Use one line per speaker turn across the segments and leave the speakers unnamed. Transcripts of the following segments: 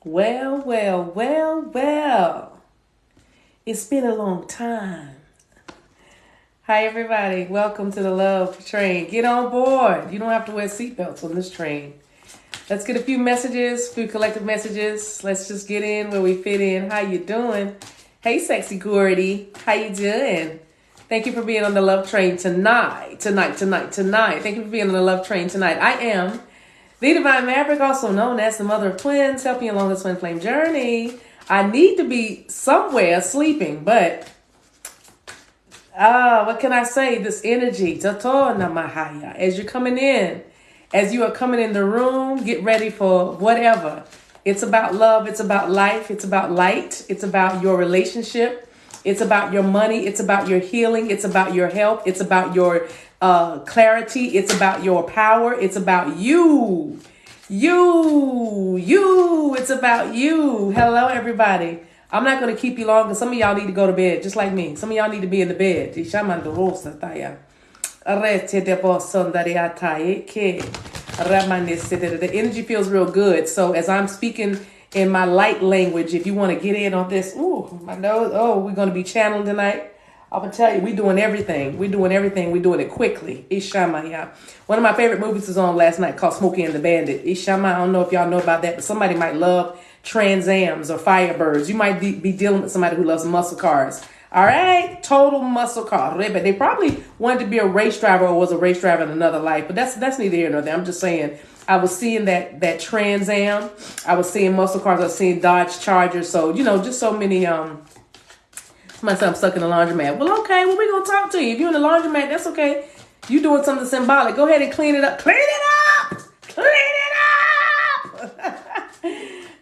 Well, well, well, well. It's been a long time. Hi, everybody. Welcome to the Love Train. Get on board. You don't have to wear seatbelts on this train. Let's get a few messages, a few collective messages. Let's just get in where we fit in. How you doing? Hey, sexy Gordy. How you doing? Thank you for being on the Love Train tonight. Thank you for being on the Love Train tonight. I am TheDivineMaverick, also known as the mother of twins, helping you along the twin flame journey. I need to be somewhere sleeping, but what can I say? This energy, as you're coming in, as you are coming in the room, get ready for whatever. It's about love. It's about life. It's about light. It's about your relationship. It's about your money. It's about your healing. It's about your health. It's about your clarity. It's about your power. It's about you. It's about you. Hello, everybody. I'm not going to keep you long because some of y'all need to go to bed, just like me. Some of y'all need to be in the bed. The energy feels real good. So as I'm speaking in my light language, if you want to get in on this, my nose, we're going to be channeling tonight. I'm going to tell you, we're doing everything. We're doing it quickly. Ishama. One of my favorite movies was on last night called Smokey and the Bandit. Ishama, I don't know if y'all know about that, but somebody might love Trans Ams or Firebirds. You might be dealing with somebody who loves muscle cars. All right, total muscle car. But they probably wanted to be a race driver or was a race driver in another life. But that's neither here nor there. I'm just saying, I was seeing that Trans Am. I was seeing muscle cars. I was seeing Dodge Chargers. So, just so many. Somebody said I'm stuck in the laundromat. Well, okay. Well, we're going to talk to you. If you're in the laundromat, that's okay. You doing something symbolic. Go ahead and clean it up. Clean it up!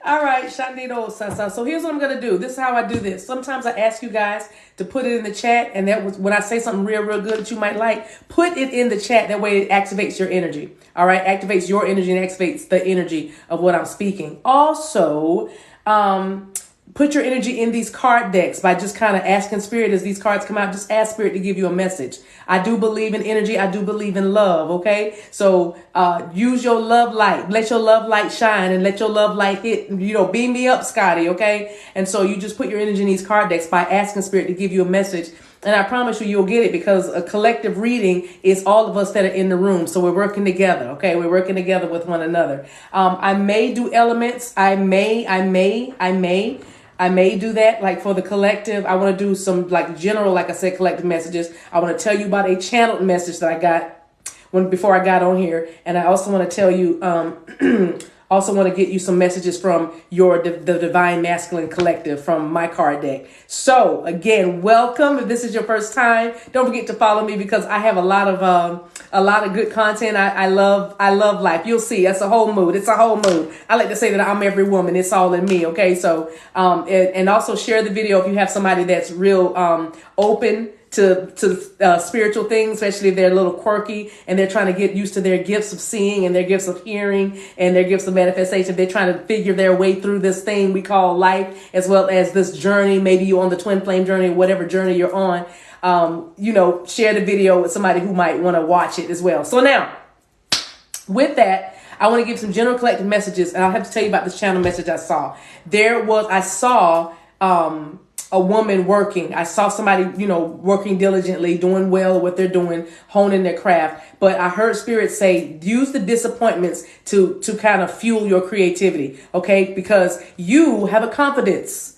All right, Shandido Sasa. So here's what I'm going to do. This is how I do this. Sometimes I ask you guys to put it in the chat. And that was when I say something real good that you might like, put it in the chat. That way it activates your energy. All right, activates your energy and activates the energy of what I'm speaking. Also, put your energy in these card decks by just kind of asking Spirit as these cards come out. Just ask Spirit to give you a message. I do believe in energy. I do believe in love. Okay. So use your love light. Let your love light shine and let your love light hit. Beam me up, Scotty. Okay. And so you just put your energy in these card decks by asking Spirit to give you a message. And I promise you'll get it because a collective reading is all of us that are in the room. So we're working together. Okay. We're working together with one another. I may do elements. I may do that, like for the collective. I want to do some general, like I said, collective messages. I want to tell you about a channeled message that I got before I got on here. And I also want to tell you, also want to get you some messages from the Divine Masculine Collective from my card deck. So again, welcome. If this is your first time, don't forget to follow me because I have a lot of good content. I love life. You'll see. That's a whole mood. It's a whole mood. I like to say that I'm every woman. It's all in me. Okay. So, and also share the video if you have somebody that's real, open to spiritual things, especially if they're a little quirky and they're trying to get used to their gifts of seeing and their gifts of hearing and their gifts of manifestation. They're trying to figure their way through this thing we call life, as well as this journey. Maybe you're on the twin flame journey, whatever journey you're on. Share the video with somebody who might want to watch it as well. So now, with that, I want to give some general collective messages, and I'll have to tell you about this channel message I saw. I saw a woman working. I saw somebody, working diligently, doing well what they're doing, honing their craft. But I heard Spirit say, use the disappointments to kind of fuel your creativity. Okay. Because you have a confidence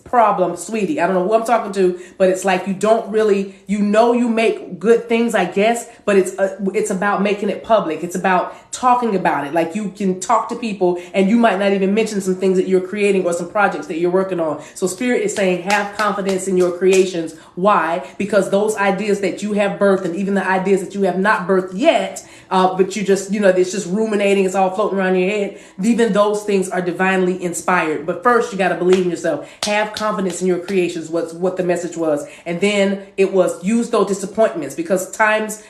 problem, sweetie. I don't know who I'm talking to, but it's like you don't really, you make good things, I guess, but it's about making it public. It's about talking about it. Like you can talk to people and you might not even mention some things that you're creating or some projects that you're working on. So Spirit is saying, have confidence in your creations. Why? Because those ideas that you have birthed and even the ideas that you have not birthed yet, but you just, it's just ruminating. It's all floating around your head. Even those things are divinely inspired. But first, you got to believe in yourself. Have confidence in your creations. What the message was. And then it was use those disappointments because sometimes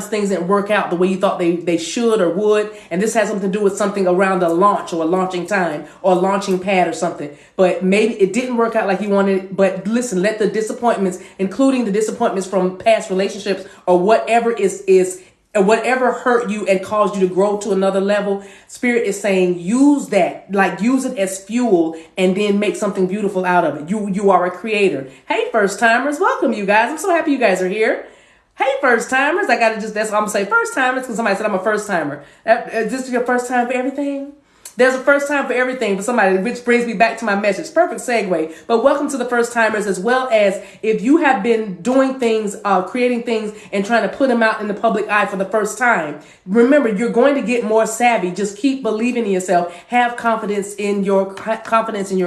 things didn't work out the way you thought they should or would. And this has something to do with something around a launch or a launching time or a launching pad or something. But maybe it didn't work out like you wanted. But listen, let the disappointments, including the disappointments from past relationships or whatever is and whatever hurt you and caused you to grow to another level, Spirit is saying, use that, like use it as fuel and then make something beautiful out of it. You are a creator. Hey, first timers, welcome you guys. I'm so happy you guys are here. Hey, first timers. That's what I'm gonna say. First timers, because somebody said I'm a first timer. Is this your first time for everything? There's a first time for everything for somebody, which brings me back to my message. Perfect segue. But welcome to the first timers, as well as if you have been doing things, creating things and trying to put them out in the public eye for the first time. Remember, you're going to get more savvy. Just keep believing in yourself. Have confidence in your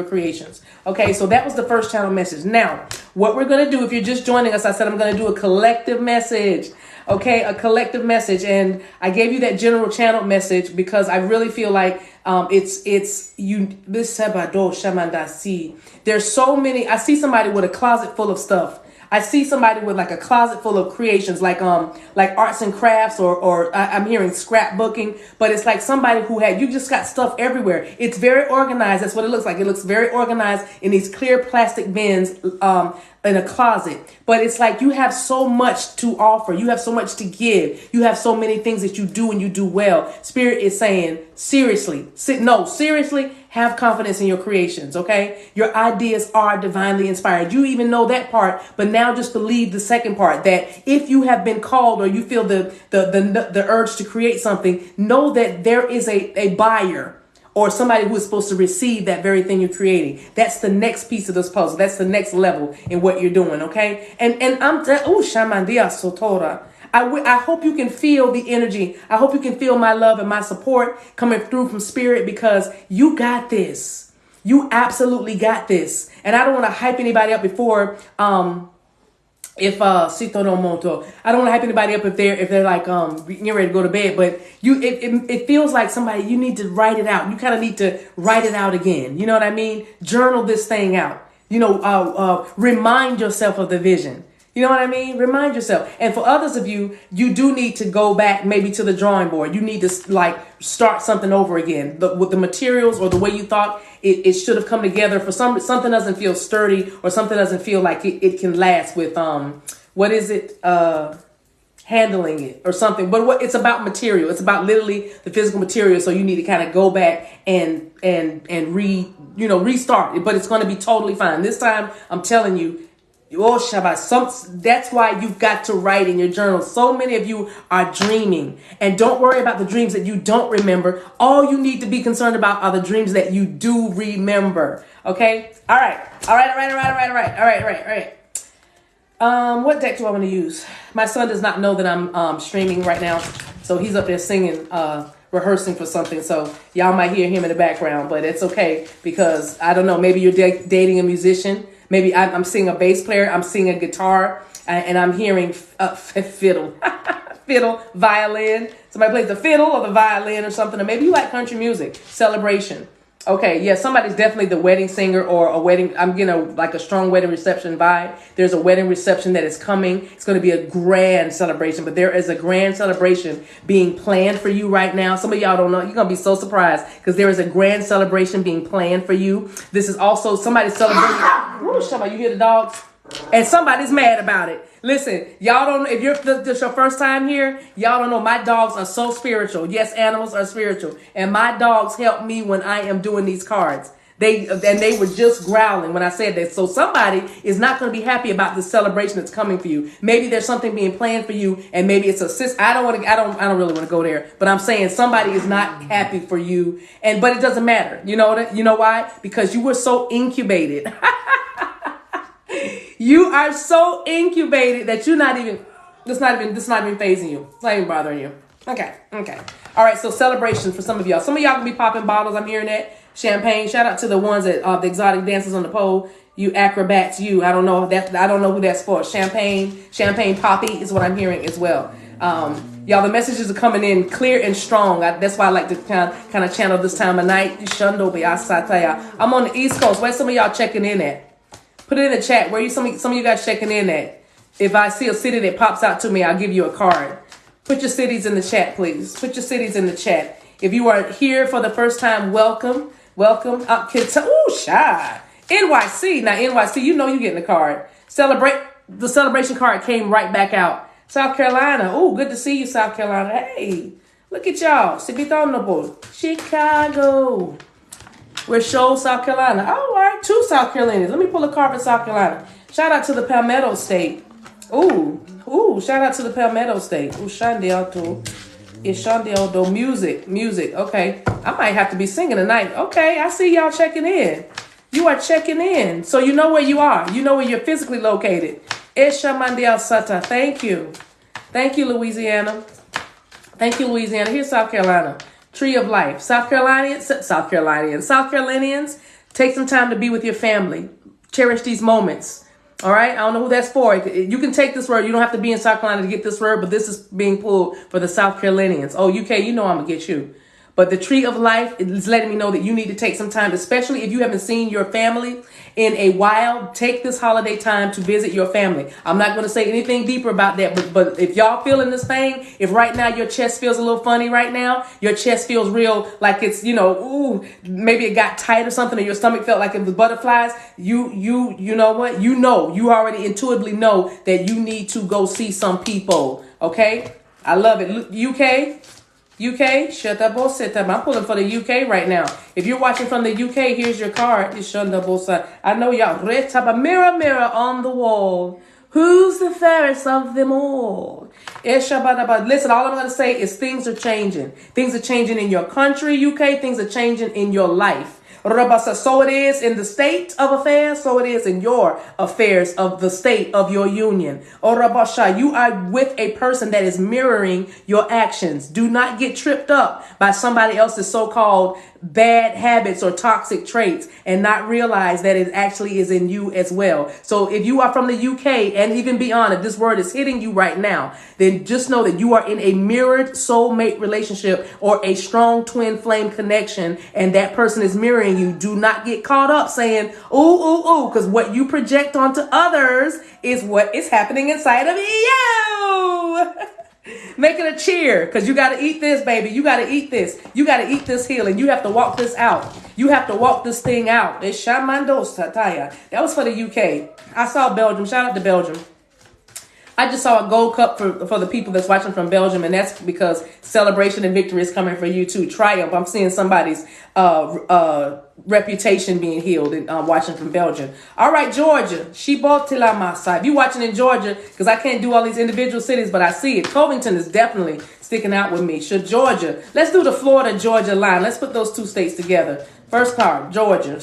creations. Okay, so that was the first channel message. Now, what we're going to do, if you're just joining us, I said I'm going to do a collective message. Okay, a collective message. And I gave you that general channel message because I really feel like there's so many. I see somebody with a closet full of stuff. I see somebody with like a closet full of creations, like arts and crafts, or I'm hearing scrapbooking, but it's like somebody who you just got stuff everywhere. It's very organized. That's what it looks like. It looks very organized in these clear plastic bins, in a closet, but it's like you have so much to offer. You have so much to give. You have so many things that you do and you do well. Spirit is saying, seriously, have confidence in your creations. Okay. Your ideas are divinely inspired. You even know that part, but now just believe the second part, that if you have been called or you feel the urge to create something, know that there is a buyer, or somebody who is supposed to receive that very thing you're creating. That's the next piece of this puzzle. That's the next level in what you're doing, okay? And I'm Shamandia Sotora. I hope you can feel the energy. I hope you can feel my love and my support coming through from Spirit, because you got this. You absolutely got this. And I don't want to hype anybody up before Cito no Monto. I don't want to hype anybody up if they're like getting ready to go to bed, but it feels like somebody, you need to write it out. You kind of need to write it out again. You know what I mean? Journal this thing out. Remind yourself of the vision. You know what I mean? Remind yourself. And for others of you, you do need to go back maybe to the drawing board. You need to like start something over again with the materials or the way you thought it should have come together. For something doesn't feel sturdy, or something doesn't feel like it can last with handling it or something. But it's about material. It's about literally the physical material. So you need to kind of go back and restart it. But it's going to be totally fine. This time, I'm telling you. Oh, Shabbat. That's why you've got to write in your journal. So many of you are dreaming, and don't worry about the dreams that you don't remember. All you need to be concerned about are the dreams that you do remember. Okay. All right. What deck do I want to use? My son does not know that I'm streaming right now, so he's up there singing, rehearsing for something. So y'all might hear him in the background, but it's okay, because I don't know. Maybe you're dating a musician. Maybe I'm seeing a bass player, I'm seeing a guitar, and I'm hearing fiddle, violin. Somebody plays the fiddle or the violin or something. Or maybe you like country music, celebration. Okay, yeah, somebody's definitely the wedding singer or a wedding. I'm getting like a strong wedding reception vibe. There's a wedding reception that is coming. It's going to be a grand celebration, but there is a grand celebration being planned for you right now. Some of y'all don't know. You're going to be so surprised, because there is a grand celebration being planned for you. This is also somebody celebrating. Woo, Shama, you hear the dogs? And somebody's mad about it. Listen, y'all don't, if this your first time here, y'all don't know, my dogs are so spiritual. Yes, animals are spiritual. And my dogs help me when I am doing these cards. They were just growling when I said that. So somebody is not going to be happy about this celebration that's coming for you. Maybe there's something being planned for you, and maybe it's a sis. I don't really want to go there, but I'm saying somebody is not happy for you, but it doesn't matter. You know why? Because you were so incubated. You are so incubated that you're not even, this not even phasing you. It's not even bothering you. Okay. All right. So celebration for some of y'all. Some of y'all can be popping bottles. I'm hearing that. Champagne. Shout out to the ones that the exotic dancers on the pole. You acrobats. I don't know who that's for. Champagne poppy is what I'm hearing as well. Y'all, the messages are coming in clear and strong. That's why I like to kind of channel this time of night. I'm on the East Coast. Where some of y'all checking in at? Put it in the chat. Where some of you guys checking in at? If I see a city that pops out to me, I'll give you a card. Put your cities in the chat, please. Put your cities in the chat. If you are here for the first time, welcome. Ooh, shy. NYC. Now, NYC, you know you're getting a card. The celebration card came right back out. South Carolina. Oh, good to see you, South Carolina. Hey, look at y'all. Chicago. We're Shoal, South Carolina. All right, 2 South Carolinians. Let me pull a card for South Carolina. Shout out to the Palmetto State. Ooh, shout out to the Palmetto State. Ooh, Shandell too. It's Shandell though. Music. Okay, I might have to be singing tonight. Okay, I see y'all checking in. You are checking in, so you know where you are. You know where you're physically located. Eshamandel Sata. Thank you, Louisiana. Thank you, Louisiana. Here's South Carolina. Tree of Life. South Carolinians, take some time to be with your family. Cherish these moments. All right. I don't know who that's for. You can take this word. You don't have to be in South Carolina to get this word, but this is being pulled for the South Carolinians. Oh, UK, you know I'm going to get you. But the Tree of Life is letting me know that you need to take some time, especially if you haven't seen your family in a while. Take this holiday time to visit your family. I'm not going to say anything deeper about that, but if y'all feeling this thing, if right now your chest feels a little funny right now, your chest feels real like it's, ooh, maybe it got tight or something, or your stomach felt like it was butterflies, you know what? You already intuitively know that you need to go see some people. Okay? I love it. UK, shut up, I'm pulling for the UK right now. If you're watching from the UK, here's your card. I know y'all. Mirror on the wall. Who's the fairest of them all? Listen, all I'm going to say is things are changing. Things are changing in your country, UK. Things are changing in your life. So it is in the state of affairs, so it is in your affairs of the state of your union. You are with a person that is mirroring your actions. Do not get tripped up by somebody else's so-called bad habits or toxic traits and not realize that it actually is in you as well. So if you are from the UK and even beyond, if this word is hitting you right now, then just know that you are in a mirrored soulmate relationship or a strong twin flame connection, and that person is mirroring you. Do not get caught up saying, ooh, because what you project onto others is what is happening inside of you. Make it a cheer, because you got to eat this, baby. You got to eat this. You got to eat this healing. You have to walk this out. You have to walk this thing out. It's Shamando Sataya. That was for the UK. I saw Belgium. Shout out to Belgium. I just saw a gold cup for the people that's watching from Belgium, and that's because celebration and victory is coming for you too. Triumph. I'm seeing somebody's reputation being healed and watching from Belgium. All right, Georgia. If you watching in Georgia, because I can't do all these individual cities, but I see it. Covington is definitely sticking out with me. Georgia. Let's do the Florida-Georgia line. Let's put those 2 states together. First card, Georgia.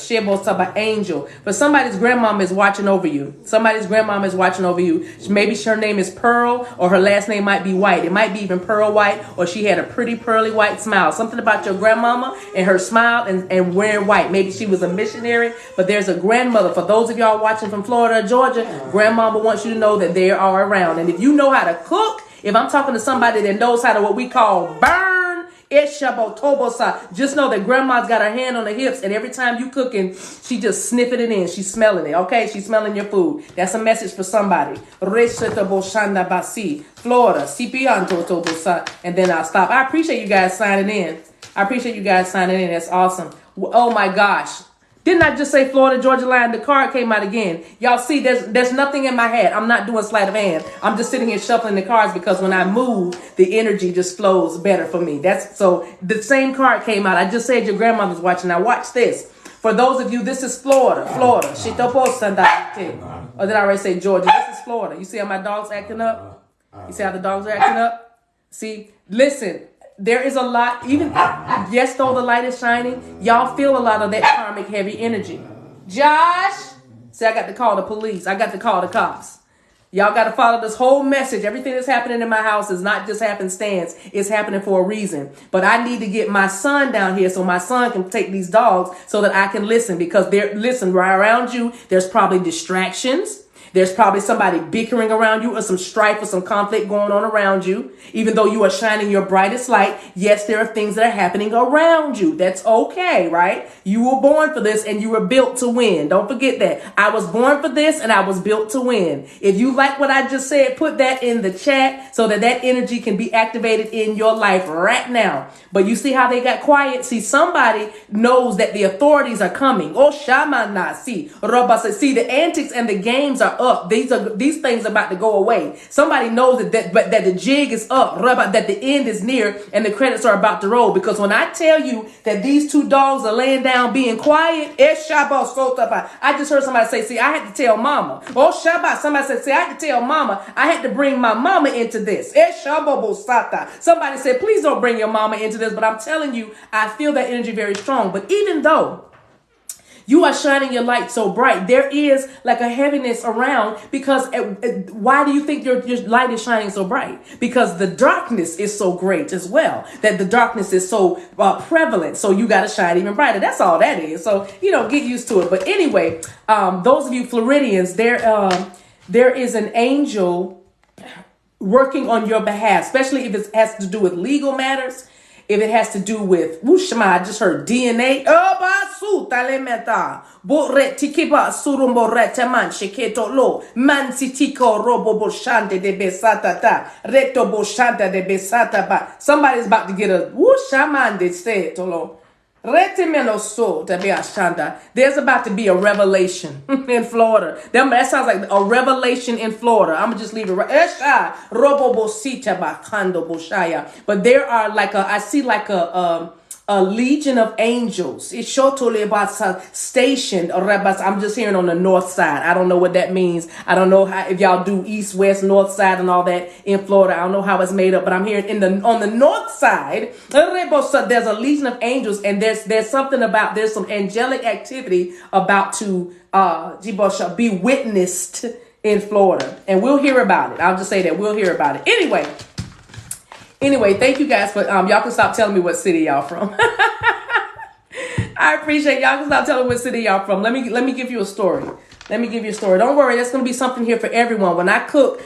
Angel. But somebody's grandmama is watching over you. Somebody's grandmama is watching over you. Maybe her name is Pearl, or her last name might be White. It might be even Pearl White, or she had a pretty pearly white smile. Something about your grandmama and her smile and wearing white. Maybe she was a missionary, but there's a grandmother. For those of y'all watching from Florida or Georgia, grandmama wants you to know that they are around. And if you know how to cook, if I'm talking to somebody that knows how to what we call burn, just know that grandma's got her hand on the hips, and every time you cooking, she just sniffing it in. She's smelling it. Okay, she's smelling your food. That's a message for somebody. Florida, and then I'll stop. I appreciate you guys signing in. That's awesome. Oh my gosh. Didn't I just say Florida, Georgia line? The card came out again. Y'all see, there's nothing in my head. I'm not doing sleight of hand. I'm just sitting here shuffling the cards because when I move, the energy just flows better for me. So the same card came out. I just said your grandmother's watching. Now watch this. For those of you, this is Florida. Or did I already say Georgia? This is Florida. You see how my dog's acting up? You see how the dogs are acting up? See, listen. There is a lot, even, yes, though the light is shining, y'all feel a lot of that karmic heavy energy. Josh, see, I got to call the police. I got to call the cops. Y'all got to follow this whole message. Everything that's happening in my house is not just happenstance. It's happening for a reason. But I need to get my son down here so my son can take these dogs so that I can listen, because right around you, there's probably distractions. There's probably somebody bickering around you, or some strife or some conflict going on around you. Even though you are shining your brightest light, yes, there are things that are happening around you. That's okay, right? You were born for this and you were built to win. Don't forget that. I was born for this and I was built to win. If you like what I just said, put that in the chat so that that energy can be activated in your life right now. But you see how they got quiet? See, somebody knows that the authorities are coming. Oh, Shamana, see, the antics and the games are up. These things are about to go away. Somebody knows that the jig is up, that the end is near, and the credits are about to roll. Because when I tell you that these two dogs are laying down being quiet, I just heard somebody say, see, I had to tell mama. Oh, Shabbat. Somebody said, see, I had to tell mama. I had to bring my mama into this. Somebody said, please don't bring your mama into this. But I'm telling you, I feel that energy very strong. But even though you are shining your light so bright, there is like a heaviness around, because why do you think your light is shining so bright? Because the darkness is so great as well, that the darkness is so prevalent. So you got to shine even brighter. That's all that is. So, get used to it. But anyway, those of you Floridians, there is an angel working on your behalf, especially if it has to do with legal matters. If it has to do with, I just heard DNA. Somebody's about to get a there's about to be a revelation in Florida. That sounds like a revelation in Florida. I'm gonna just leave it right. But there are I see a legion of angels. It's stationed. I'm just hearing on the north side. I don't know what that means. I don't know if y'all do east, west, north side and all that in Florida. I don't know how it's made up, but I'm hearing on the north side, there's a legion of angels, and there's some angelic activity about to be witnessed in Florida, and we'll hear about it. I'll just say that we'll hear about it. Anyway, thank you guys for y'all can stop telling me what city y'all from. I appreciate y'all can stop telling me what city y'all from. Let me give you a story. Don't worry, there's going to be something here for everyone. When I cook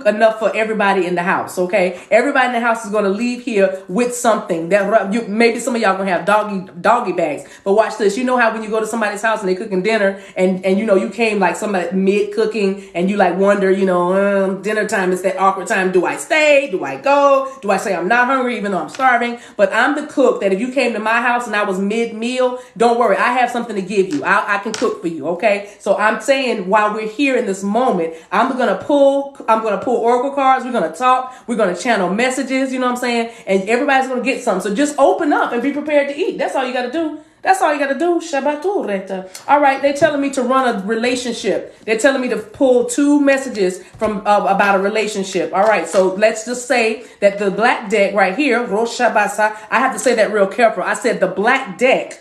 enough for everybody in the house, okay? Everybody in the house is going to leave here with something. Maybe some of y'all going to have doggy bags. But watch this. You know how when you go to somebody's house and they cooking dinner and you came like somebody mid-cooking and you wonder, dinner time is that awkward time. Do I stay? Do I go? Do I say I'm not hungry even though I'm starving? But I'm the cook that if you came to my house and I was mid-meal, don't worry. I have something to give you. I can cook for you, okay? So I'm saying while we're here in this moment, I'm gonna pull oracle cards. We're gonna talk. We're gonna channel messages. You know what I'm saying? And everybody's gonna get something. So just open up and be prepared to eat. That's all you got to do. Shabbatureta. All right, they're telling me to run a relationship. They're telling me to pull 2 messages from about a relationship. All right, so let's just say that the black deck right here, Rosh Hashanah, I have to say that real careful. I said the black deck,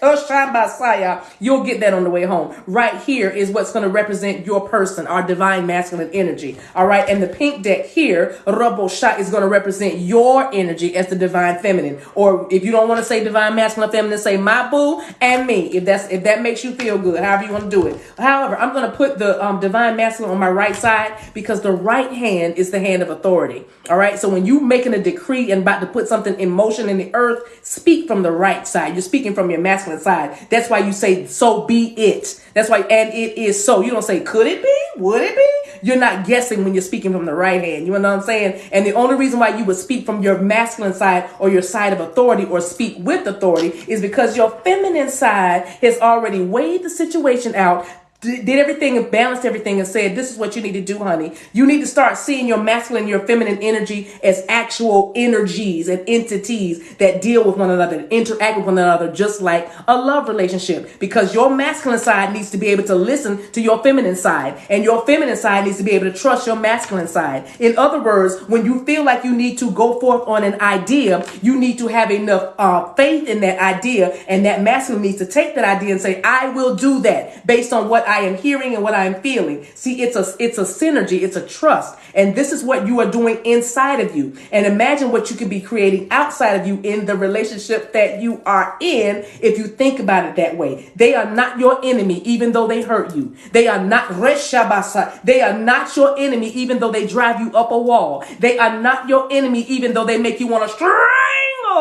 you'll get that on the way home. Right here is what's going to represent your person, our divine masculine energy. All right, and the pink deck here, Rabosha, is going to represent your energy as the divine feminine. Or if you don't want to say divine masculine feminine, say my boo and me, if that makes you feel good, however you want to do it. However, I'm going to put the divine masculine on my right side because the right hand is the hand of authority. All right. So when you making a decree and about to put something in motion in the earth, speak from the right side. You're speaking from your masculine side. That's why you say, so be it. That's why, and it is so. You don't say, could it be? Would it be? You're not guessing when you're speaking from the right hand. You know what I'm saying? And the only reason why you would speak from your masculine side or your side of authority or speak with authority is because your feminine side has already weighed the situation out, did everything and balanced everything and said, this is what you need to do, honey. You need to start seeing your masculine and your feminine energy as actual energies and entities that deal with one another and interact with one another, just like a love relationship. Because your masculine side needs to be able to listen to your feminine side, and your feminine side needs to be able to trust your masculine side. In other words, when you feel like you need to go forth on an idea, you need to have enough faith in that idea, and that masculine needs to take that idea and say, I will do that based on what I am hearing and what I am feeling. See, it's a synergy. It's a trust. And this is what you are doing inside of you. And imagine what you could be creating outside of you in the relationship that you are in if you think about it that way. They are not your enemy, even though they hurt you. They are not reshabasa. They are not your enemy, even though they drive you up a wall. They are not your enemy, even though they make you want to strangle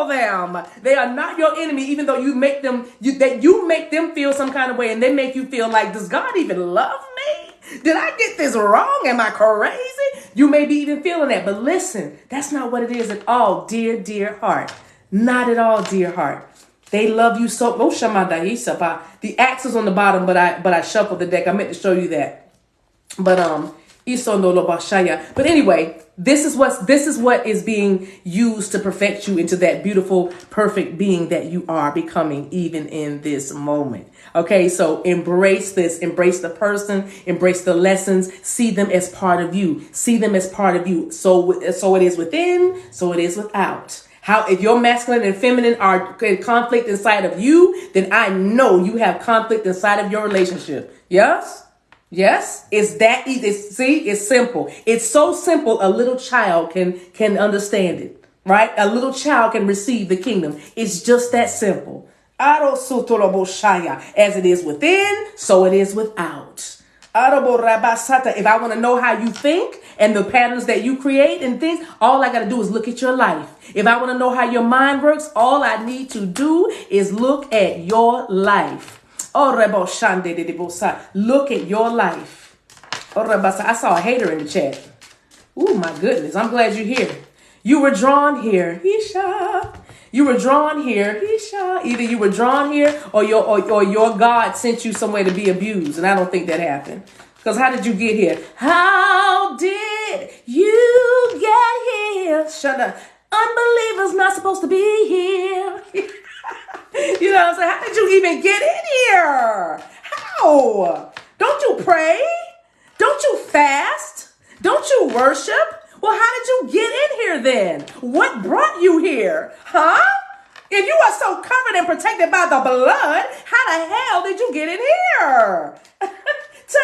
them. They are not your enemy, even though you make them feel some kind of way, and they make you feel like, does God even love me? Did I get this wrong? Am I crazy? You may be even feeling that, but listen, that's not what it is at all, dear, dear heart. Not at all, dear heart. They love you so. Oh, Shamadahisapa. The axe is on the bottom, but I shuffled the deck. I meant to show you that. But but anyway, this is what is being used to perfect you into that beautiful, perfect being that you are becoming even in this moment. Okay, so embrace this, embrace the person, embrace the lessons, see them as part of you, see them as part of you. So it is within, so it is without. How, if your masculine and feminine are in conflict inside of you, then I know you have conflict inside of your relationship. Yes? Yes, it's that easy. See, it's simple. It's so simple. A little child can understand it, right? A little child can receive the kingdom. It's just that simple. As it is within, so it is without. If I want to know how you think and the patterns that you create and things, all I got to do is look at your life. If I want to know how your mind works, all I need to do is look at your life. Look at your life. I saw a hater in the chat. Oh my goodness. I'm glad you're here. You were drawn here. You were drawn here. Either you were drawn here or your God sent you somewhere to be abused. And I don't think that happened. Because how did you get here? How did you get here? Shut up. Unbelievers not supposed to be here. You know what I'm saying? How did you even get in here? How? Don't you pray? Don't you fast? Don't you worship? Well, how did you get in here then? What brought you here? Huh? If you are so covered and protected by the blood, how the hell did you get in here? To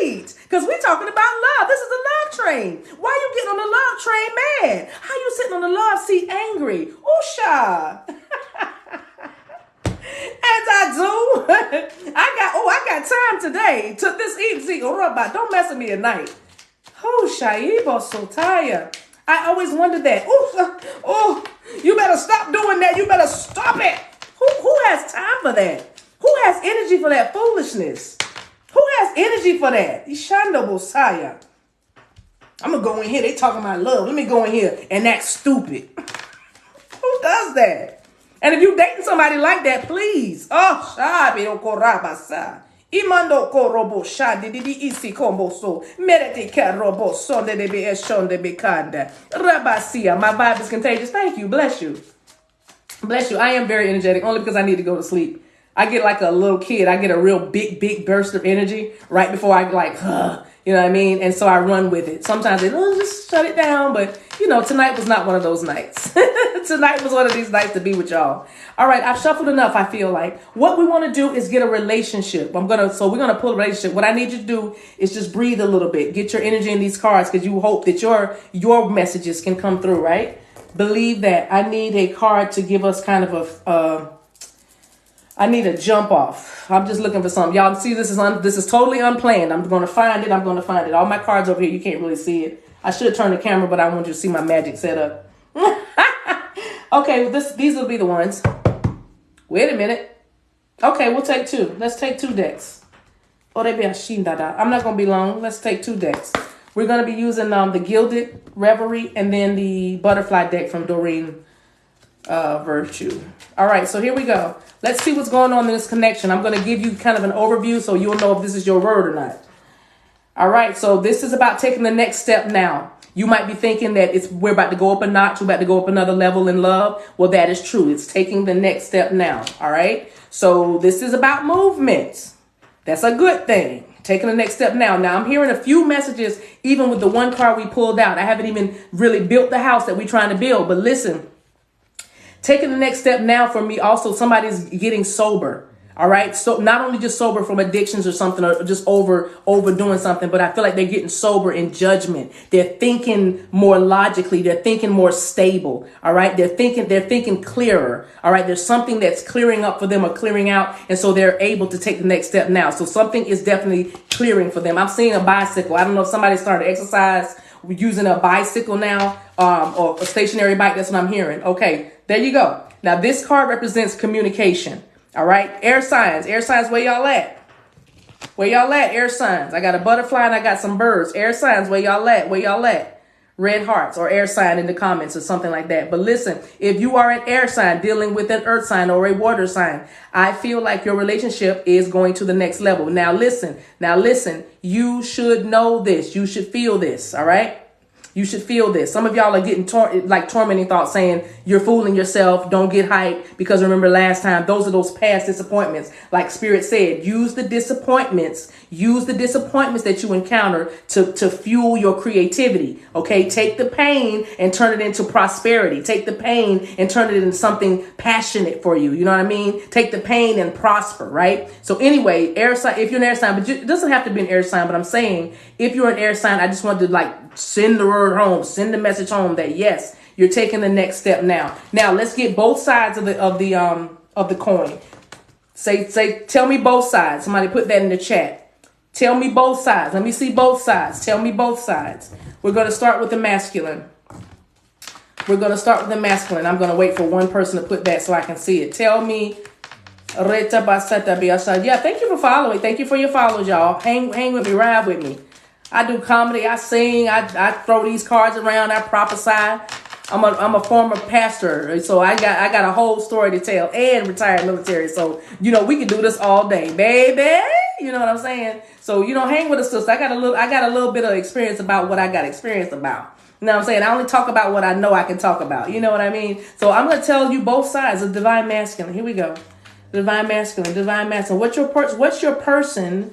hate. Because we're talking about love. This is the love train. Why you getting on the love train mad? How you sitting on the love seat angry? Oosha. As I do, I got time today. Took this evening. Don't mess with me at night. Oh, Shaibo, so tired. I always wondered that. Oh, you better stop doing that. You better stop it. Who has time for that? Who has energy for that foolishness? Who has energy for that? Ishanda Bosaya. I'm going to go in here. They talking about love. Let me go in here and act stupid. Who does that? And if you dating somebody like that, please. Oh, shabi okorabasa. Imando korobo shadi di isi kombo so. Merete karobo so de be eshon de bekanda. Rabasia. My vibe is contagious. Thank you. Bless you. Bless you. I am very energetic only because I need to go to sleep. I get like a little kid. I get a real big burst of energy right before I you know what I mean? And so I run with it. Sometimes they just shut it down. But, tonight was not one of those nights. Tonight was one of these nights to be with y'all. All right. I've shuffled enough, I feel like. What we want to do is get a relationship. We're going to pull a relationship. What I need you to do is just breathe a little bit. Get your energy in these cards because you hope that your messages can come through, right? Believe that. I need a card to give us kind of I need a jump off. I'm just looking for something. Y'all see this is totally unplanned. I'm going to find it. All my cards over here, you can't really see it. I should turn the camera, but I want you to see my magic setup. Okay, well, these will be the ones. Wait a minute. Okay, we'll take two. Let's take two decks. I'm not going to be long. Let's take two decks. We're going to be using the Gilded Reverie and then the Butterfly deck from Doreen Virtue. All right, so here we go. Let's see what's going on in this connection. I'm going to give you kind of an overview so you'll know if this is your word or not. All right, so this is about taking the next step now. You might be thinking that we're about to go up a notch, we're about to go up another level in love. Well, that is true. It's taking the next step now. All right, so this is about movement. That's a good thing. Taking the next step now. Now, I'm hearing a few messages, even with the one card we pulled out. I haven't even really built the house that we're trying to build. But listen, taking the next step now for me also, somebody's getting sober. All right. So not only just sober from addictions or something or just overdoing something, but I feel like they're getting sober in judgment. They're thinking more logically. They're thinking more stable. All right. They're thinking clearer. All right. There's something that's clearing up for them or clearing out. And so they're able to take the next step now. So something is definitely clearing for them. I'm seeing a bicycle. I don't know if somebody started to exercise using a bicycle now or a stationary bike. That's what I'm hearing. Okay. There you go. Now this card represents communication. All right. Air signs, where y'all at? Where y'all at? Air signs. I got a butterfly and I got some birds. Air signs, where y'all at? Where y'all at? red hearts or air sign in the comments or something like that. But listen, if you are an air sign dealing with an earth sign or a water sign, I feel like your relationship is going to the next level. Now listen, you should know this. You should feel this. All right. You should feel this. Some of y'all are getting tormenting thoughts saying you're fooling yourself. Don't get hyped, because remember last time, those are those past disappointments. Like Spirit said, use the disappointments that you encounter to fuel your creativity. Okay. Take the pain and turn it into prosperity. Take the pain and turn it into something passionate for you. You know what I mean? Take the pain and prosper. Right. So anyway, air sign, if you're an air sign, but it doesn't have to be an air sign, but I'm saying if you're an air sign, I just wanted to send the word home, send the message home that yes, you're taking the next step now. Now let's get both sides of the coin. Tell me both sides. Somebody put that in the chat. Tell me both sides. Let me see both sides. Tell me both sides. We're going to start with the masculine. I'm going to wait for one person to put that so I can see it. Tell me. Yeah, thank you for following. Thank you for your follows, y'all. Hang with me, ride with me. I do comedy, I sing, I throw these cards around, I prophesy. I'm a former pastor, so I got a whole story to tell, and retired military. So we can do this all day, baby. You know what I'm saying? So hang with us, sister. I got a little bit of experience about what I got experience about. You know what I'm saying? I only talk about what I know I can talk about. You know what I mean? So I'm gonna tell you both sides of divine masculine. Here we go. Divine masculine. What's your person?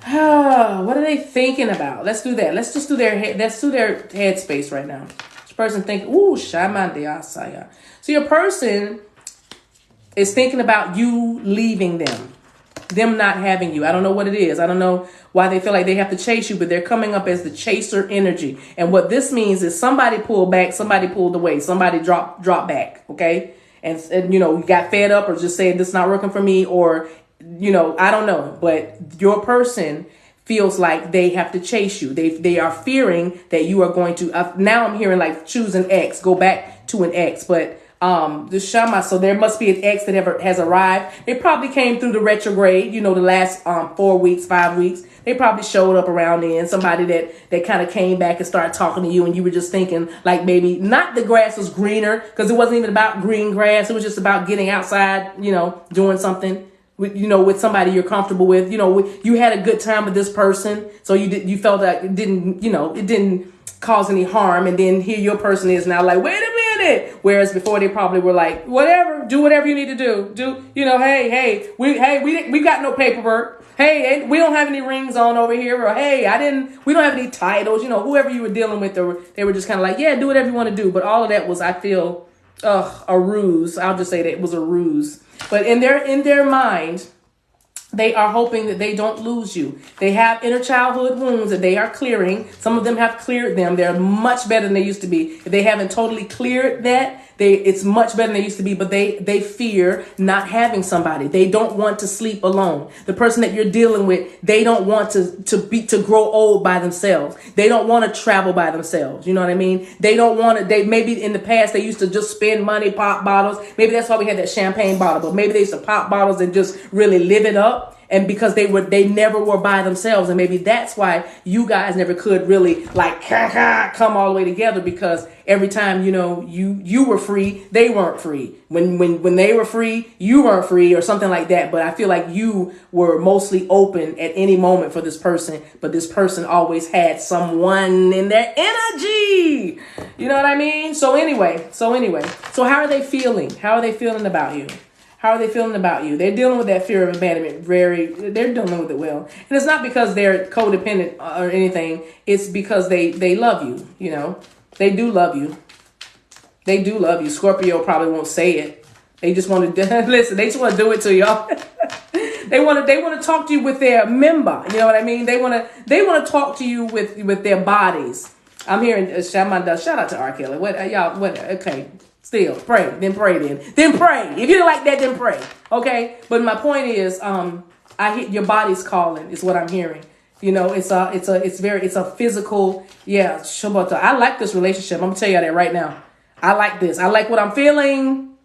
What are they thinking about? Let's do that. Let's do their head space right now. This person think, ooh, shaman de asaya. So your person is thinking about you leaving them not having you. I don't know what it is. I don't know why they feel like they have to chase you, but they're coming up as the chaser energy. And what this means is somebody pulled back, somebody pulled away, somebody dropped back. Okay. And you got fed up or just said, this is not working for me, or I don't know, but your person feels like they have to chase you. They are fearing that you are going to, now I'm hearing like choose an ex, go back to an ex, but the Shama, so there must be an ex that has arrived. They probably came through the retrograde, the last 4 weeks, 5 weeks. They probably showed up around then. Somebody that kind of came back and started talking to you, and you were just thinking like maybe not the grass was greener, because it wasn't even about green grass. It was just about getting outside, doing something with somebody you're comfortable with. You had a good time with this person, so you felt that it didn't cause any harm, and then here your person is now like, wait a minute. Whereas before they probably were like, whatever, do whatever you need to do. Hey, we got no paperwork. Hey, we don't have any rings on over here. Or hey, we don't have any titles. Whoever you were dealing with, they were just kind of like, yeah, do whatever you want to do. But all of that was, I feel, a ruse. I'll just say that it was a ruse. But in their mind, they are hoping that they don't lose you. They have inner childhood wounds that they are clearing. Some of them have cleared them. They're much better than they used to be. If they haven't totally cleared that, it's much better than they used to be, but they fear not having somebody. They don't want to sleep alone. The person that you're dealing with, they don't want to grow old by themselves. They don't want to travel by themselves. You know what I mean? They don't want to, maybe in the past they used to just spend money, pop bottles. Maybe that's why we had that champagne bottle, but maybe they used to pop bottles and just really live it up. And because they never were by themselves. And maybe that's why you guys never could really come all the way together, because every time, you were free, they weren't free. When they were free, you weren't free, or something like that. But I feel like you were mostly open at any moment for this person, but this person always had someone in their energy. You know what I mean? So anyway, so how are they feeling? How are they feeling about you? How are they feeling about you? They're dealing with that fear of abandonment. They're dealing with it well. And it's not because they're codependent or anything. It's because they love you, They do love you. They do love you. Scorpio probably won't say it. They just want to, listen, they just want to do it to y'all. They want to talk to you with their member. You know what I mean? They want to talk to you with their bodies. I'm hearing, shout out to R. Kelly. Okay. Still pray, then pray. If you don't like that, then pray. Okay. But my point is, I hear your body's calling is what I'm hearing. It's a physical. Yeah. Shobata. I like this relationship. I'm gonna tell you that right now. I like this. I like what I'm feeling.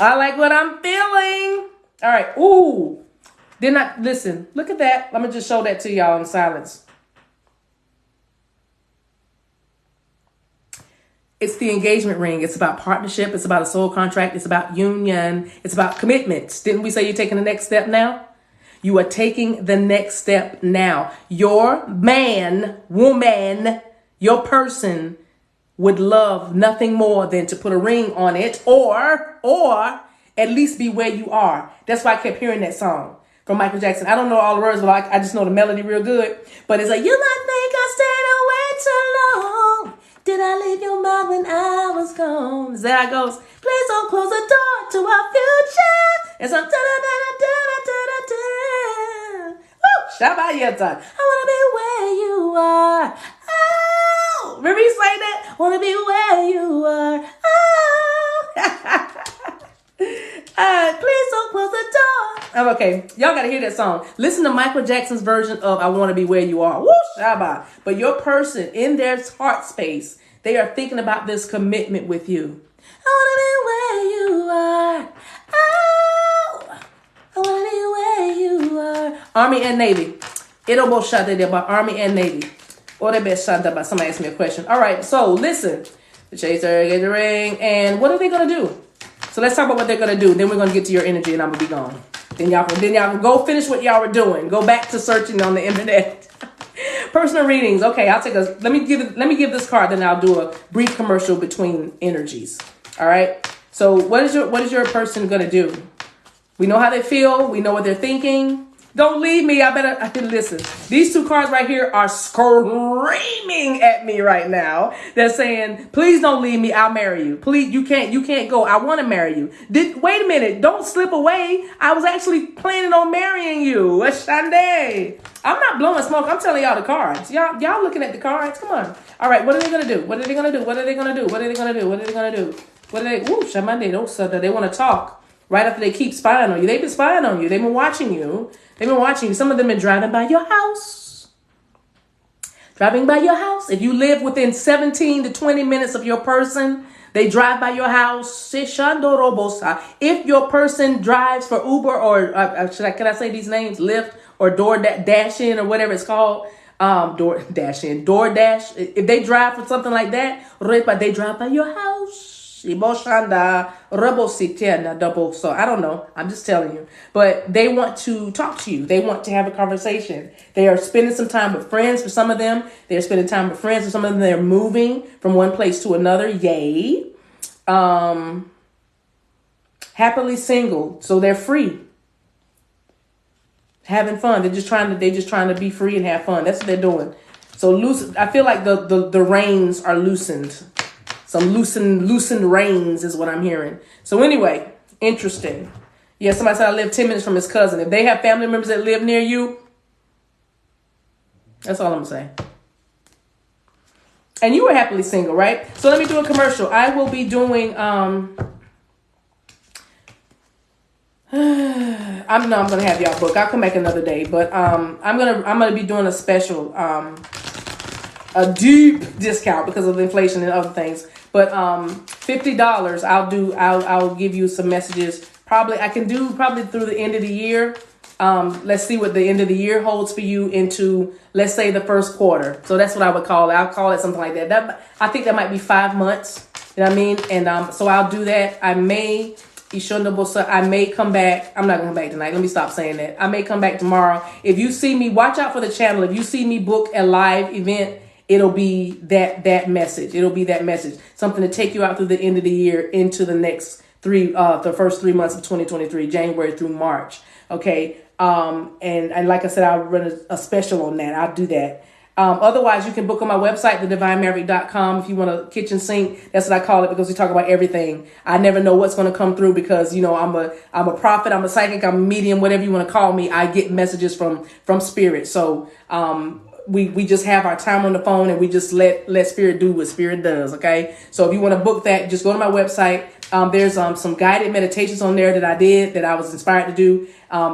All right. Ooh. Listen, look at that. Let me just show that to y'all in silence. It's the engagement ring. It's about partnership. It's about a soul contract. It's about union. It's about commitments. Didn't we say you're taking the next step now? You are taking the next step now. Your man, woman, your person would love nothing more than to put a ring on it or at least be where you are. That's why I kept hearing that song from Michael Jackson. I don't know all the words, but I just know the melody real good. But it's like, you might think I stayed away too long. Did I leave your mind when I was gone? Is that how it goes? Please don't close the door to our future. It's a da-da-da-da-da-da-da-da. Woo! Shabayata. I want to be where you are. Oh! Remember you saying that? Want to be where you are. Oh! Please don't close the door. I'm okay. Y'all got to hear that song. Listen to Michael Jackson's version of I Want to Be Where You Are. Woo! Shabba. But your person in their heart space, they are thinking about this commitment with you. I want to be where you are. Oh, I want to be where you are. Army and Navy. It'll both shot there about Army and Navy. Or they best shot about somebody asked me a question. All right, so listen. The chaser, get the ring. And what are they going to do? So let's talk about what they're going to do. Then we're going to get to your energy and I'm going to be gone. Then y'all can go finish what y'all were doing. Go back to searching on the internet. Personal readings. Okay, I'll take a, let me give this card, then I'll do a brief commercial between energies. All right. So what is your person going to do? We know how they feel. We know what they're thinking. Don't leave me. I can listen. These two cards right here are screaming at me right now. They're saying, please don't leave me. I'll marry you. Please, you can't go. I want to marry you. Wait a minute. Don't slip away. I was actually planning on marrying you. Ashande. I'm not blowing smoke. I'm telling y'all the cards. Y'all looking at the cards. Come on. All right. What are they going to do? What are they going to do? What are they going to do? What are they going to do? What are they going to do? What are they? Ooh, Shamande. They want to talk right after they keep spying on you. They've been spying on you. They've been watching you. They've been watching you. Some of them been driving by your house. Driving by your house. If you live within 17 to 20 minutes of your person, they drive by your house. If your person drives for Uber or, can I say these names? Lyft or Dash In or whatever it's called. DoorDash. If they drive for something like that, they drive by your house. So I don't know. I'm just telling you. But they want to talk to you. They want to have a conversation. They are spending some time with friends for some of them. They're spending time with friends for some of them. They're moving from one place to another. Yay. Happily single. So they're free. Having fun. They're just trying to be free and have fun. That's what they're doing. So I feel like the reins are loosened. Some loosened reins is what I'm hearing. So anyway, interesting. Yeah, somebody said I live 10 minutes from his cousin. If they have family members that live near you, that's all I'm saying. And you were happily single, right? So let me do a commercial. I will be doing I'm gonna have y'all book. I'll come back another day, but I'm gonna be doing a special a deep discount because of inflation and other things. But $50 I'll give you some messages. I can do through the end of the year. Let's see what the end of the year holds for you into, let's say, the first quarter. So that's what I would call it. I'll call it something like that. I think that might be 5 months. You know what I mean? And so I'll do that. I may come back. I'm not going to come back tonight. Let me stop saying that. I may come back tomorrow. If you see me, watch out for the channel. If you see me book a live event, it'll be that message. It'll be that message. Something to take you out through the end of the year into the next the first 3 months of 2023, January through March. Okay. And like I said, I'll run a special on that. I'll do that. Otherwise, you can book on my website, TheDivineMaverick.com. If you want a kitchen sink, that's what I call it, because we talk about everything. I never know what's going to come through because, you know, I'm a prophet, I'm a psychic, I'm a medium, whatever you want to call me. I get messages from spirit. So, we just have our time on the phone and we just let spirit do what spirit does. Okay. So if you want to book that, just go to my website. There's some guided meditations on there that I was inspired to do.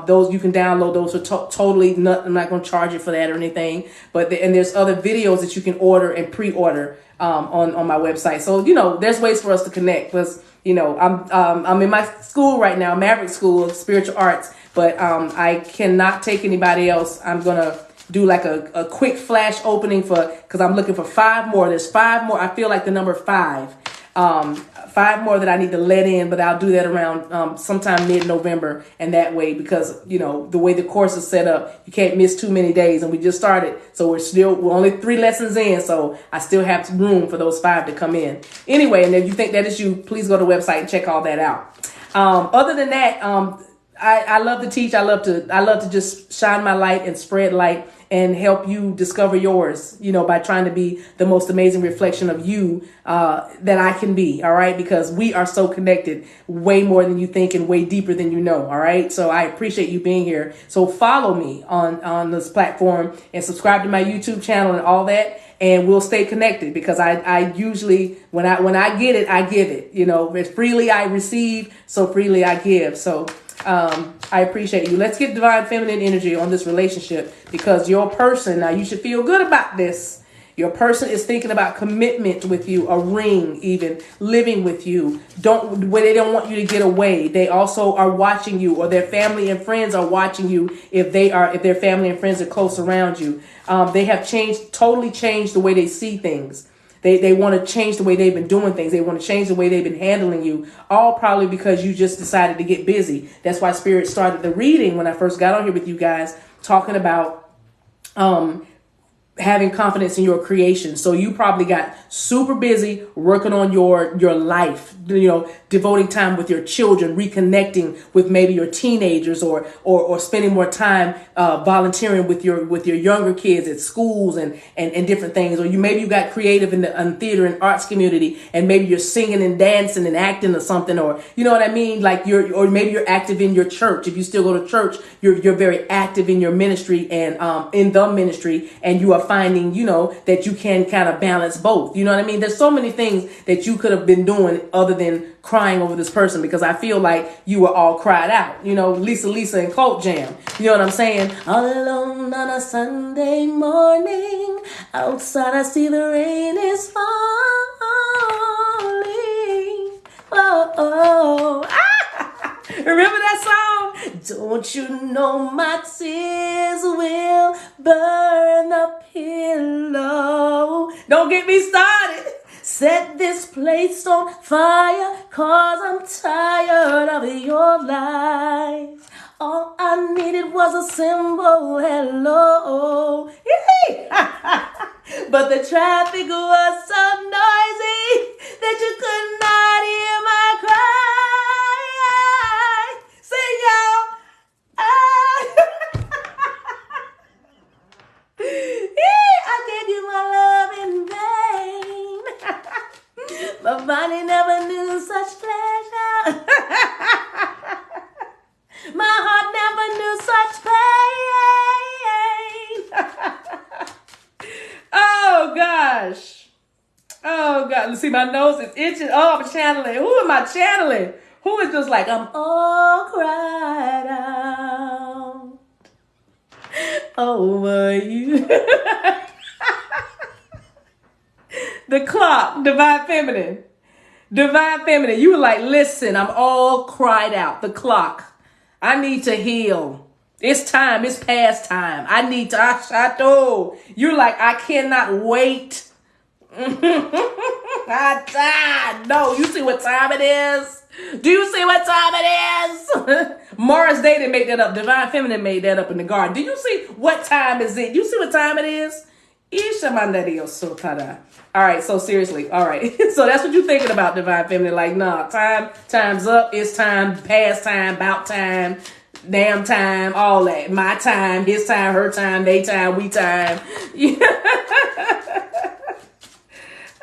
Those you can download. Those are totally I'm not going to charge you for that or anything. But and there's other videos that you can order and pre-order on my website. So you know there's ways for us to connect. Because you know I'm in my school right now, Maverick School of Spiritual Arts. But I cannot take anybody else. I'm gonna do like a quick flash opening because I'm looking for 5 more. There's 5 more. I feel like the number 5. 5 more that I need to let in, but I'll do that around sometime mid-November. And that way, because, you know, the way the course is set up, you can't miss too many days. And we just started. So we're only 3 lessons in. So I still have room for those 5 to come in. Anyway, and if you think that is you, please go to the website and check all that out. Other than that, I love to teach. I love to just shine my light and spread light and help you discover yours, you know, by trying to be the most amazing reflection of you that I can be. All right. Because we are so connected, way more than you think and way deeper than you know. All right. So I appreciate you being here. So follow me on this platform and subscribe to my YouTube channel and all that. And we'll stay connected because I usually, when I get it, I give it. You know, as freely I receive, so freely I give. So I appreciate you. Let's get divine feminine energy on this relationship, because your person, now you should feel good about this. Your person is thinking about commitment with you, a ring, even living with you. When they don't want you to get away. They also are watching you, or their family and friends are watching you. If their family and friends are close around you, they have totally changed the way they see things. They want to change the way they've been doing things. They want to change the way they've been handling you, all probably because you just decided to get busy. That's why Spirit started the reading when I first got on here with you guys, talking about having confidence in your creation. So you probably got super busy working on your life, you know, devoting time with your children, reconnecting with maybe your teenagers, or spending more time volunteering with your younger kids at schools and different things. Or maybe you got creative in the theater and arts community, and maybe you're singing and dancing and acting or something, or you know what I mean? Like or maybe you're active in your church. If you still go to church, you're very active in your ministry and in the ministry, and you are finding, you know, that you can kind of balance both. You know what I mean? There's so many things that you could have been doing other than crying over this person, because I feel like you were all cried out, you know, Lisa and Cult Jam. You know what I'm saying? All alone on a Sunday morning, outside I see the rain is falling. Oh. Remember that song? Don't you know my tears will burn the pillow? Don't get me started. Set this place on fire, 'cause I'm tired of your lies. All I needed was a simple hello. But the traffic was so noisy that you could not hear my cry. Sing, y'all. I gave you my love in vain. My body never knew such pleasure. My heart never knew such pain. Oh, gosh. Oh, God. See, my nose is itching. Oh, I'm channeling. Who am I channeling? Who is just like, I'm all cried out over you. The clock, divine feminine. Divine feminine. You were like, listen, I'm all cried out. The clock. I need to heal. It's time. It's past time. I need to. You're like, I cannot wait. I died. No, you see what time it is? Do you see what time it is? Morris Day didn't make that up. Divine Feminine made that up in the garden. Do you see what time is it? Do you see what time it is? All right, so seriously. All right. So that's what you're thinking about, Divine Feminine. Like, nah, time's up. It's time, past time, about time, damn time, all that. My time, his time, her time, they time, we time.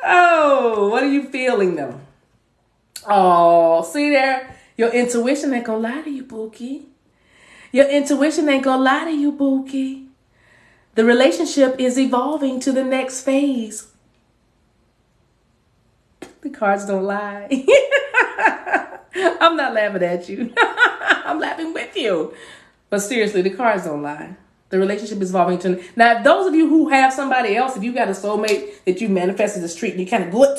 Oh, what are you feeling though? Oh, see there? Your intuition ain't gonna lie to you, Bookie. Your intuition ain't gonna lie to you, Bookie. The relationship is evolving to the next phase. The cards don't lie. I'm not laughing at you. I'm laughing with you. But seriously, the cards don't lie. The relationship is evolving to... Now, those of you who have somebody else, if you got a soulmate that you manifested as treating you kind of good,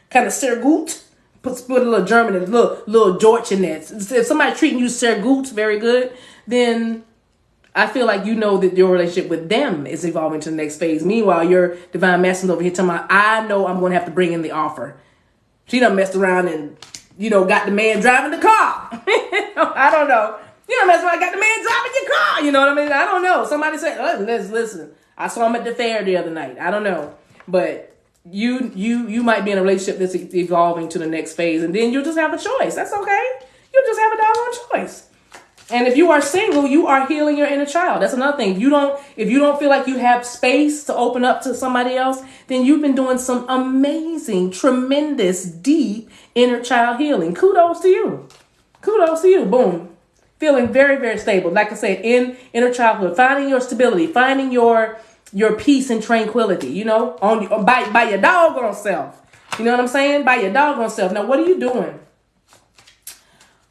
kind of sehr gut, put a little German and a little Deutsch in there. If somebody's treating you sehr gut, very good, then I feel like you know that your relationship with them is evolving to the next phase. Meanwhile, your divine masculine over here talking about, I know I'm going to have to bring in the offer. She done messed around and, got the man driving the car. I don't know. You done messed around, got the man driving your car. You know what I mean? I don't know. Somebody said, listen, I saw him at the fair the other night. I don't know. But you might be in a relationship that's evolving to the next phase. And then you'll just have a choice. That's okay. You'll just have a doggone choice. And if you are single, you are healing your inner child. That's another thing. If you don't feel like you have space to open up to somebody else, then you've been doing some amazing, tremendous, deep inner child healing. Kudos to you. Kudos to you. Boom. Feeling very, very stable. Like I said, in inner childhood, finding your stability, finding your peace and tranquility, by your doggone self. You know what I'm saying? By your doggone self. Now, what are you doing?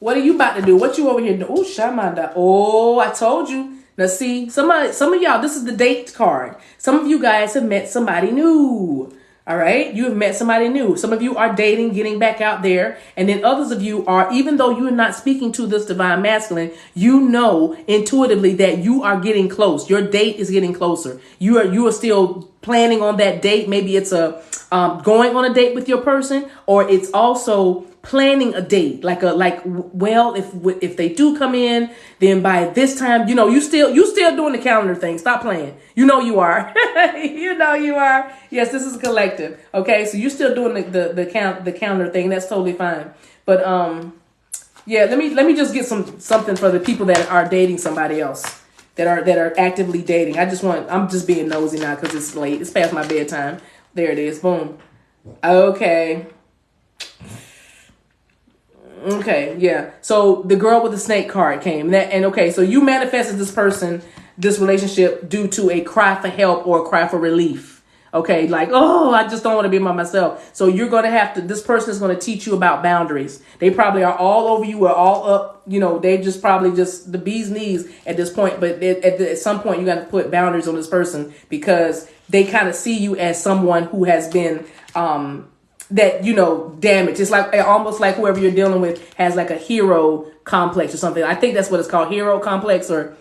What are you about to do? What you over here doing? Oh, Shamanda. Oh, I told you. Now, see, some of y'all, this is the date card. Some of you guys have met somebody new. All right. You have met somebody new. Some of you are dating, getting back out there. And then others of you are, even though you are not speaking to this divine masculine, you know intuitively that you are getting close. Your date is getting closer. You are still planning on that date. Maybe it's going on a date with your person, or it's also planning a date, if they do come in, then by this time, you still doing the calendar thing. Stop playing. You know you are. You know you are. Yes, this is a collective. Okay, so you're still doing the calendar thing. That's totally fine. But yeah, let me just get something for the people that are dating somebody else, that are actively dating. I'm just being nosy now because it's late. It's past my bedtime. There it is. Boom. Okay. Okay, yeah. So the girl with the snake card came. So you manifested this relationship due to a cry for help or a cry for relief. Okay, like, I just don't want to be by myself. So you're going to this person is going to teach you about boundaries. They probably are all over you, or all up, they just probably just the bee's knees at this point. But at some point, you got to put boundaries on this person, because they kind of see you as someone who has been, damage. It's like almost like whoever you're dealing with has like a hero complex or something. I think that's what it's called, hero complex, or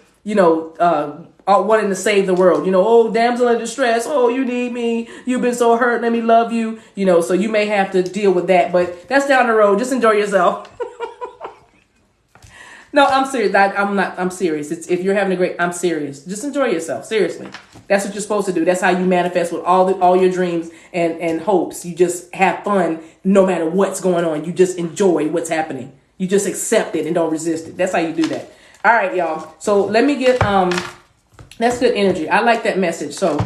wanting to save the world. Damsel in distress. Oh, you need me. You've been so hurt. Let me love you. So you may have to deal with that, but that's down the road. Just enjoy yourself. No, I'm serious. I'm serious. If you're having I'm serious. Just enjoy yourself. Seriously. That's what you're supposed to do. That's how you manifest with all your dreams and hopes. You just have fun no matter what's going on. You just enjoy what's happening. You just accept it and don't resist it. That's how you do that. All right, y'all. So let me get, that's good energy. I like that message. So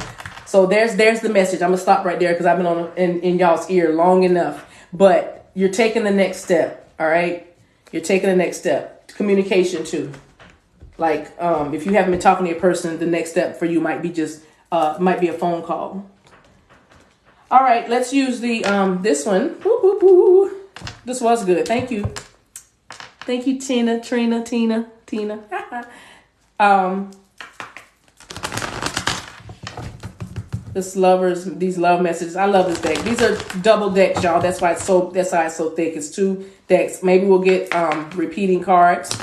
there's the message. I'm gonna stop right there because I've been in y'all's ear long enough, but you're taking the next step. All right. You're taking the next step. Communication too. Like, if you haven't been talking to your person, the next step for you might be might be a phone call. All right, let's use the, this one. Woo, woo, woo. This was good. Thank you. Thank you, Tina. These love messages. I love this deck. These are double decks, y'all. That's why it's so thick. It's 2 decks. Maybe we'll get repeating cards.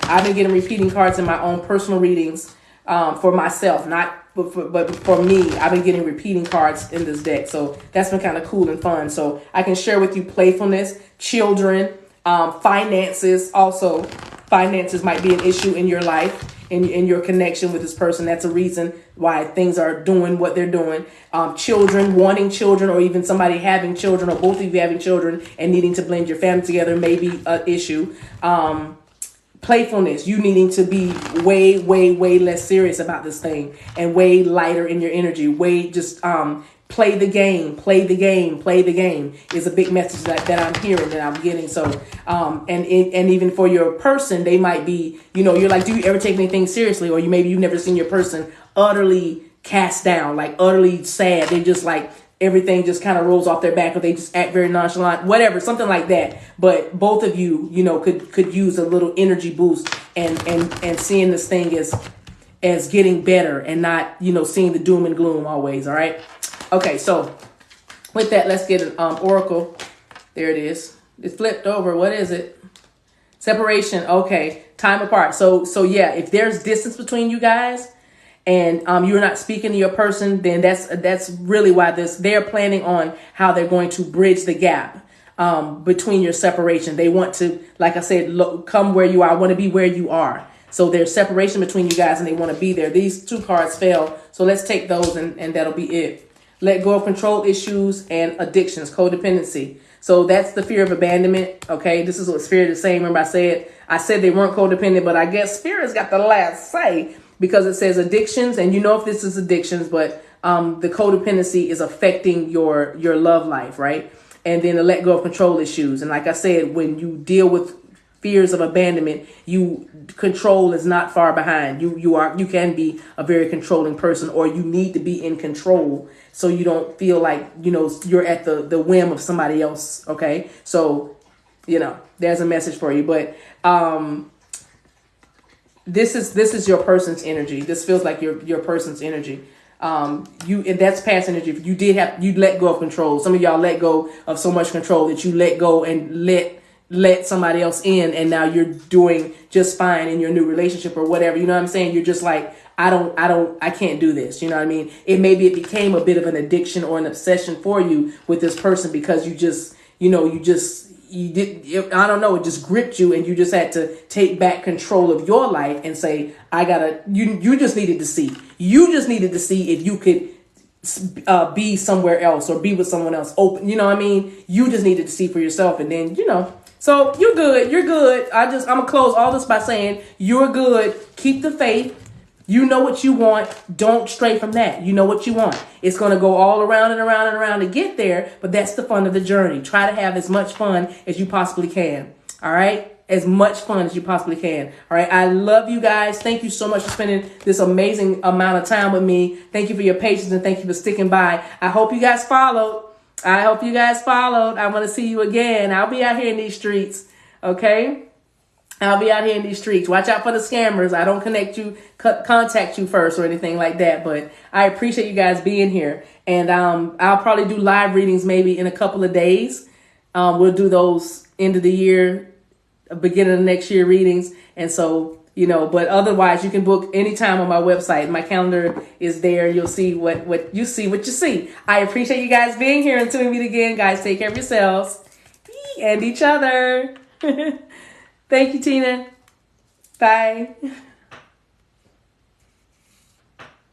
I've been getting repeating cards in my own personal readings for myself, but for me. I've been getting repeating cards in this deck, so that's been kind of cool and fun. So I can share with you playfulness, children, finances. Also, finances might be an issue in your life. In your connection with this person. That's a reason why things are doing what they're doing. Children, wanting children, or even somebody having children, or both of you having children and needing to blend your family together may be an issue. Playfulness, you needing to be way, way, way less serious about this thing and way lighter in your energy. Way just play the game is a big message that I'm hearing, that I'm getting. So, and even for your person, they might be, you're like, do you ever take anything seriously? Or maybe you've never seen your person utterly cast down, like utterly sad. They just like, everything just kind of rolls off their back, or they just act very nonchalant, whatever, something like that. But both of you, could use a little energy boost and seeing this thing as getting better, and not, seeing the doom and gloom always. All right. Okay, so with that, let's get an oracle. There it is. It's flipped over. What is it? Separation. Okay. Time apart. So yeah, if there's distance between you guys and you're not speaking to your person, then that's really why they're planning on how they're going to bridge the gap between your separation. They want to, like I said, come where you are. I want to be where you are. So there's separation between you guys and they want to be there. These two cards fell. So let's take those and that'll be it. Let go of control issues and addictions, codependency. So that's the fear of abandonment. Okay, this is what Spirit is saying. Remember, I said they weren't codependent, but I guess Spirit's got the last say because it says addictions, and you know if this is addictions, but the codependency is affecting your love life, right? And then the let go of control issues. And like I said, when you deal with fears of abandonment, control is not far behind. You can be a very controlling person, or you need to be in control so you don't feel like, you're at the whim of somebody else. Okay. So, there's a message for you, but, this is your person's energy. This feels like your person's energy. And that's past energy. You let go of control. Some of y'all let go of so much control that you let go and let somebody else in, and now you're doing just fine in your new relationship or whatever. You know what I'm saying? You're just like, I can't do this. You know what I mean? It became a bit of an addiction or an obsession for you with this person because it just gripped you, and you just had to take back control of your life and say, you just needed to see. You just needed to see if you could be somewhere else or be with someone else. Open, you know what I mean? You just needed to see for yourself, and then, so you're good. You're good. I'm going to close all this by saying you're good. Keep the faith. You know what you want. Don't stray from that. You know what you want. It's going to go all around and around and around to get there, but that's the fun of the journey. Try to have as much fun as you possibly can. All right? As much fun as you possibly can. All right? I love you guys. Thank you so much for spending this amazing amount of time with me. Thank you for your patience, and thank you for sticking by. I hope you guys followed. I want to see you again. I'll be out here in these streets. Okay? I'll be out here in these streets. Watch out for the scammers. I don't contact you first or anything like that. But I appreciate you guys being here. And I'll probably do live readings maybe in a couple of days. We'll do those end of the year, beginning of next year readings. And so, but otherwise you can book anytime on my website. My calendar is there. You'll see what you see. I appreciate you guys being here. Until we meet again, guys, take care of yourselves and each other. Thank you, Tina. Bye.